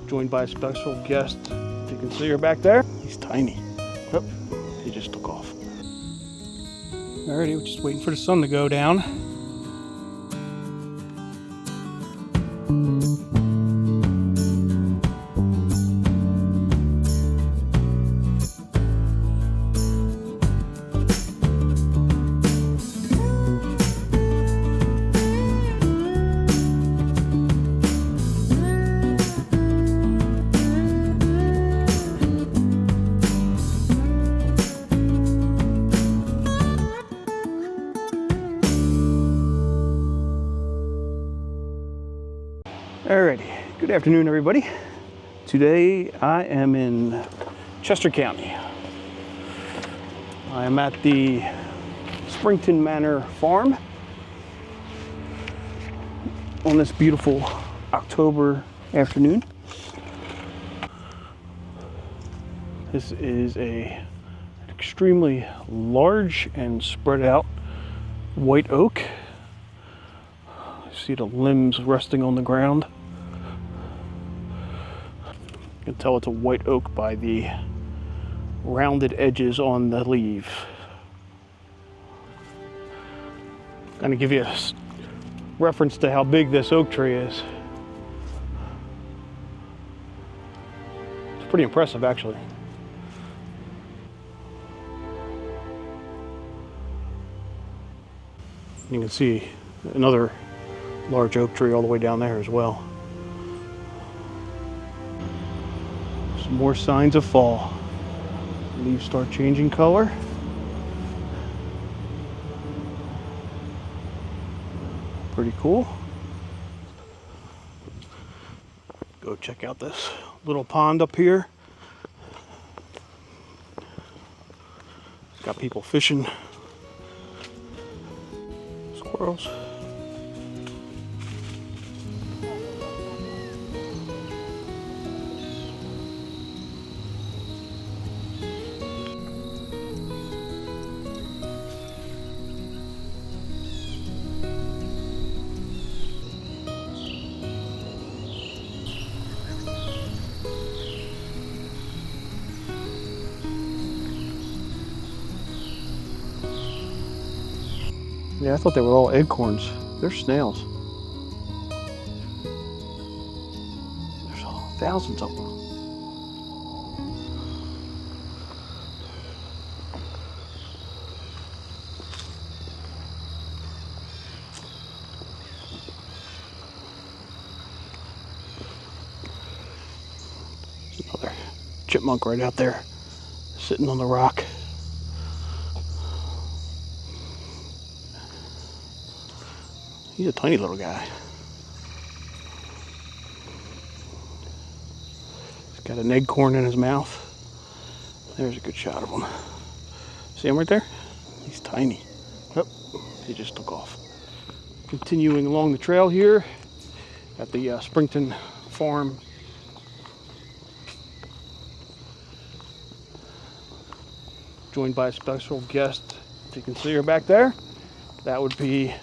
joined by a special guest. If you can see her back there, he's tiny. Oh, he just took off. Alrighty, we're just waiting for the sun to go down. Alrighty, good afternoon everybody. Today I am in Chester County. I am at the Springton Manor farm on this beautiful October afternoon. This is an extremely large and spread out white oak. See the limbs resting on the ground. You can tell it's a white oak by the rounded edges on the leaf. Going to give you a reference to how big this oak tree is. It's pretty impressive actually. You can see another large oak tree all the way down there as well. Some more signs of fall. Leaves start changing color. Pretty cool. Go check out this little pond up here. It's got people fishing. Squirrels. Yeah, I thought they were all acorns. They're snails. There's thousands of them. There's another chipmunk right out there, sitting on the rock. He's a tiny little guy. He's got an acorn in his mouth. There's a good shot of him. See him right there? He's tiny. Oh, he just took off. Continuing along the trail here at the Springton farm. Joined by a special guest. If you can see her back there, that would be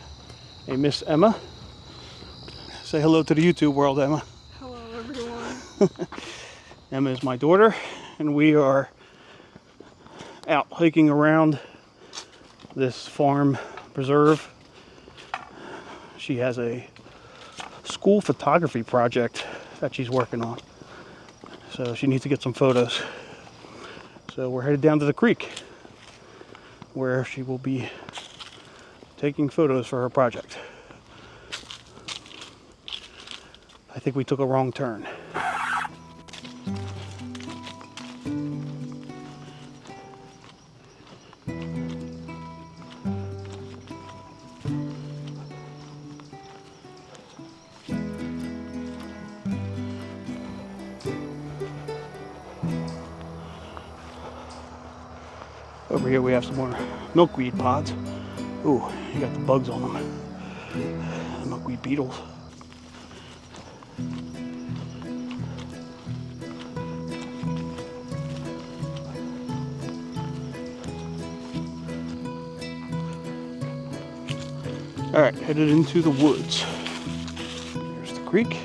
a Miss Emma. Say hello to the YouTube world, Emma. Hello, everyone. Emma is my daughter, and we are out hiking around this farm preserve. She has a school photography project that she's working on, so she needs to get some photos. So we're headed down to the creek where she will be taking photos for her project. I think we took a wrong turn. Over here we have some more milkweed pods. Ooh, you got the bugs on them. The milkweed beetles. All right, headed into the woods. Here's the creek.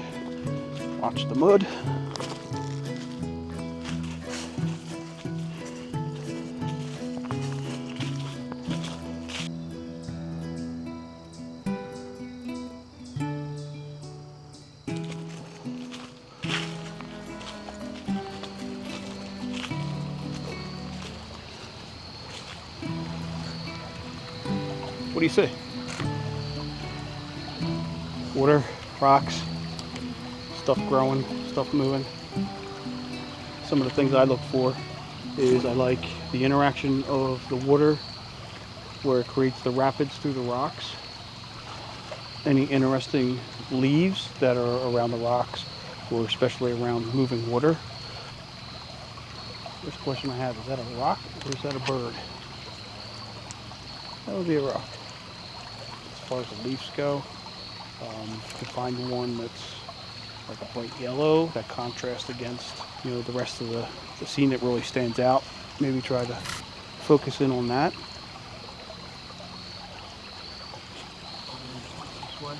Lots Watch the mud. What do you see? Water, rocks, stuff growing, stuff moving. Some of the things I look for is I like the interaction of the water where it creates the rapids through the rocks. Any interesting leaves that are around the rocks or especially around moving water. First question I have, is that a rock or is that a bird? That would be a rock. As far as the leaves go, to find one that's like a bright yellow that contrasts against the rest of the scene that really stands out. Maybe try to focus in on that. This way.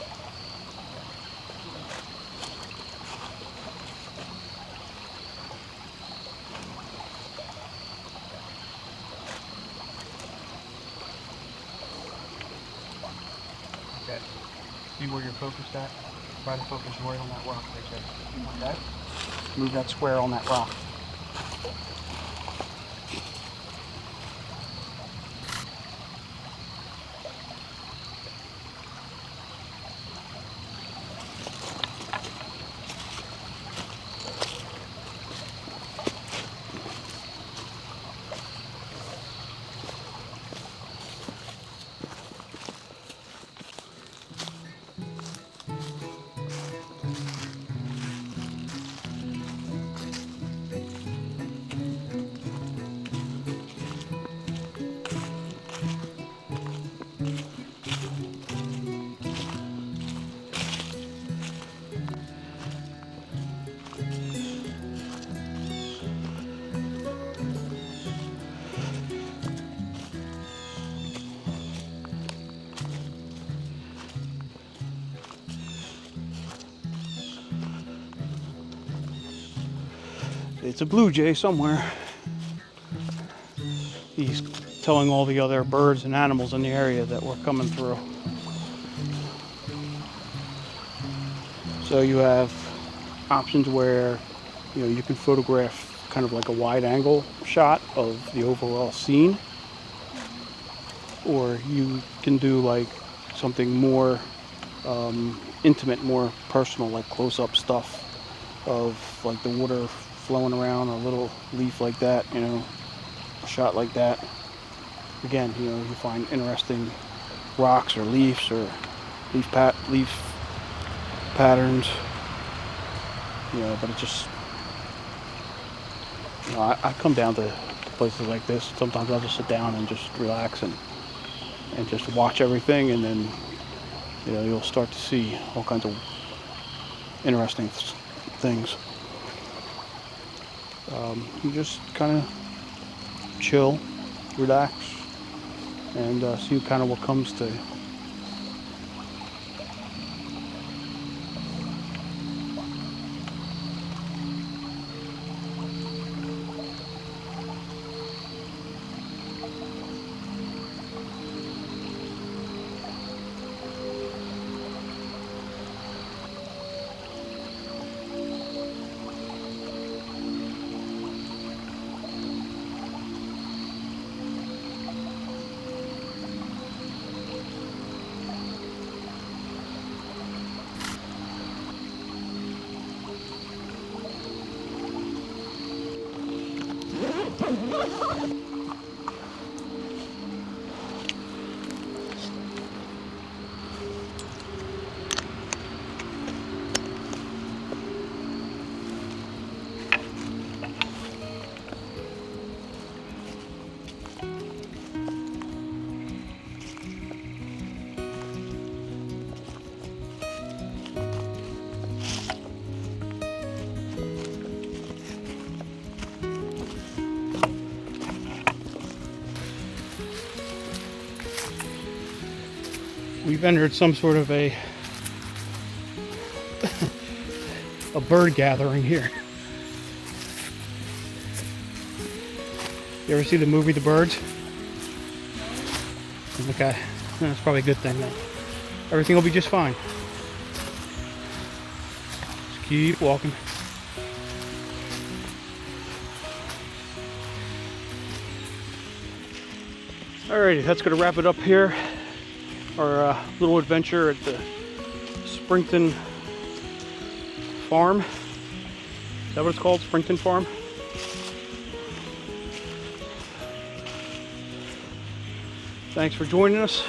Okay. See where you're focused at? Try to focus right on that rock right there. Okay? Move that square on that rock. It's a blue jay somewhere. He's telling all the other birds and animals in the area that we're coming through. So you have options where you can photograph kind of like a wide angle shot of the overall scene, or you can do like something more intimate, more personal, like close-up stuff of like the water flowing around, a little leaf like that, a shot like that. Again, you find interesting rocks or leaves or leaf patterns, but it just, I come down to places like this. Sometimes I'll just sit down and just relax and just watch everything, and then, you'll start to see all kinds of interesting things. You just kind of chill, relax, and see kind of what comes to you. We've entered some sort of a bird gathering here. You ever see the movie The Birds? Okay, that's probably a good thing then. Everything will be just fine. Just keep walking. Alrighty, that's going to wrap it up here. Our little adventure at the Springton Farm. Is that what it's called? Springton Farm? Thanks for joining us,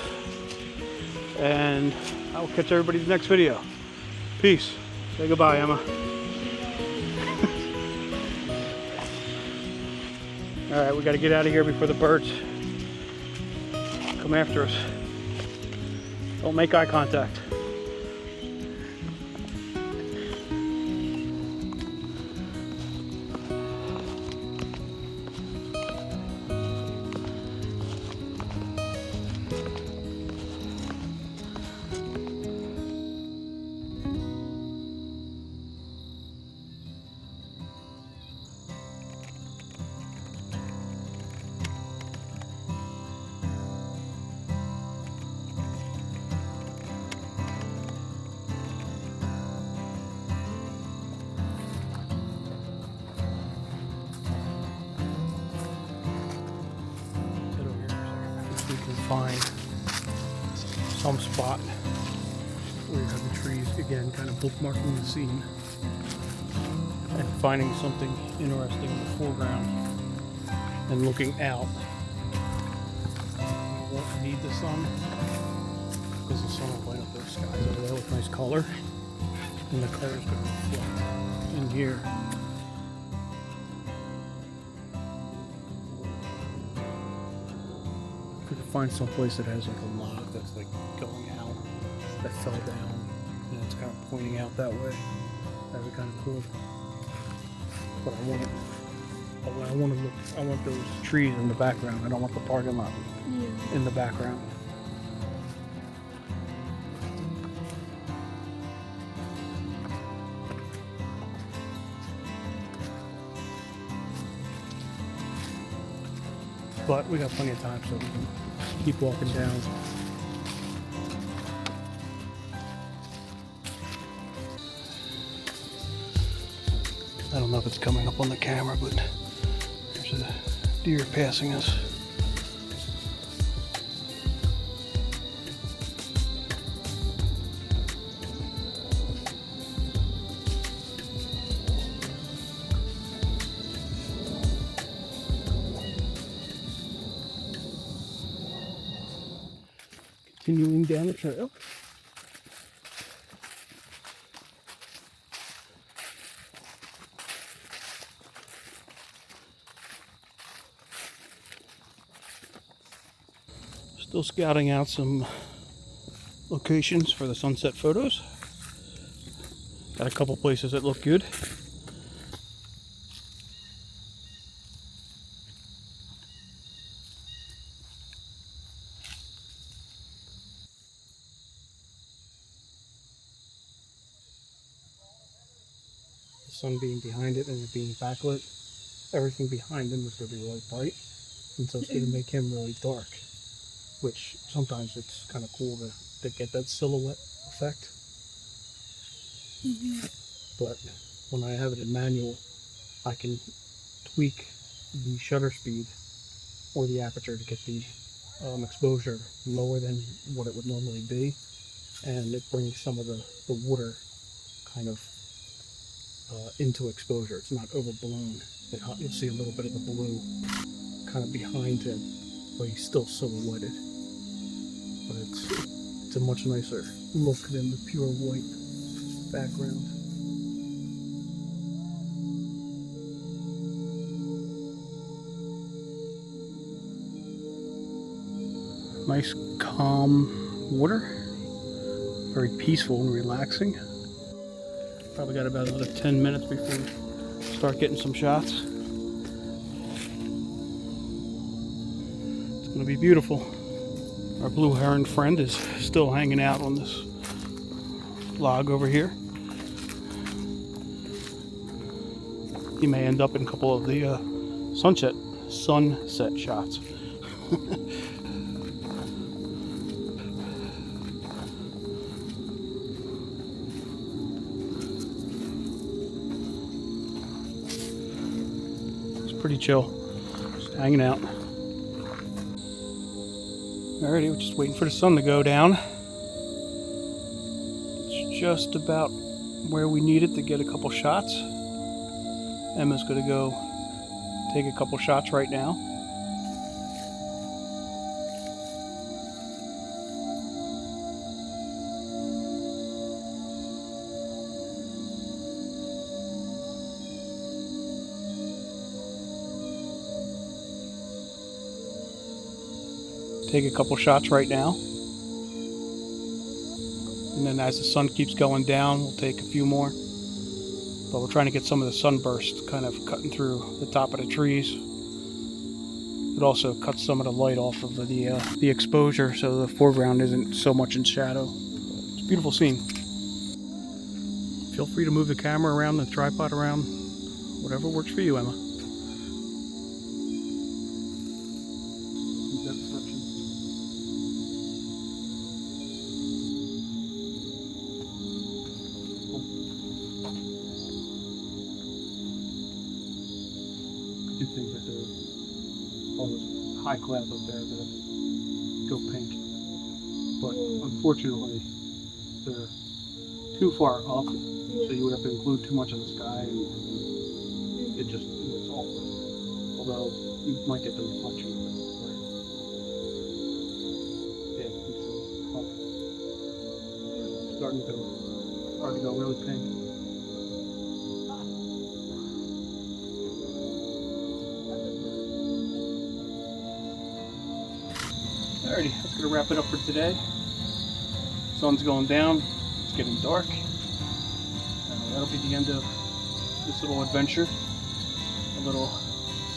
and I will catch everybody in the next video. Peace. Say goodbye, Emma. Alright, we got to get out of here before the birds come after us. Don't make eye contact. Find some spot where you have the trees again kind of bookmarking the scene and finding something interesting in the foreground and looking out. You won't need the sun because the sun will light up those skies over there with nice color, and the color is going to reflect in here. Find some place that has like a log that's like going out, that fell down, and it's kind of pointing out that way. That'd be kind of cool. But I want those trees in the background. I don't want the parking lot in the background. But we got plenty of time, so we can keep walking down. I don't know if it's coming up on the camera, but there's a deer passing us. Continuing down the trail. Still scouting out some locations for the sunset photos. Got a couple places that look good. Sun being behind it and it being backlit, everything behind him is going to be really bright, and so it's going to make him really dark, which sometimes it's kind of cool to get that silhouette effect. But when I have it in manual, I can tweak the shutter speed or the aperture to get the exposure lower than what it would normally be, and it brings some of the water kind of into exposure. It's not overblown. You'll see a little bit of the blue kind of behind him, but he's still silhouetted. But it's a much nicer look than the pure white background. Nice calm water, very peaceful and relaxing. Probably got about another 10 minutes before we start getting some shots. It's going to be beautiful. Our blue heron friend is still hanging out on this log over here. he may end up in a couple of the sunset shots. It's pretty chill, just hanging out. Alrighty, we're just waiting for the sun to go down. It's just about where we need it to get a couple shots. Emma's gonna go take a couple shots right now. Take a couple shots right now. And then as the sun keeps going down, we'll take a few more. But we're trying to get some of the sunburst kind of cutting through the top of the trees. It also cuts some of the light off of the exposure, so the foreground isn't so much in shadow. It's a beautiful scene. Feel free to move the camera around, the tripod around, whatever works for you, Emma. I do think that there are all those high clouds up there that go pink, but unfortunately they're too far up, so you would have to include too much of the sky, and it's all. Although you might get the reflection of it. Yeah, it's starting to go really pink. Alrighty, that's going to wrap it up for today. Sun's going down, it's getting dark. That'll be the end of this little adventure, a little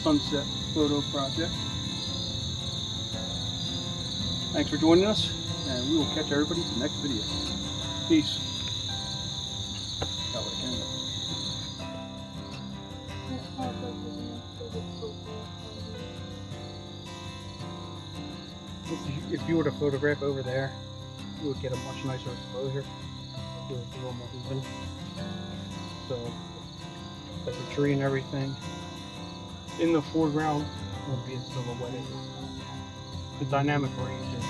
sunset photo project. Thanks for joining us, and we will catch everybody in the next video. Peace. If you were to photograph over there, you would get a much nicer exposure. It would be a little more even. So, like the tree and everything in the foreground would be a silhouette. The dynamic range is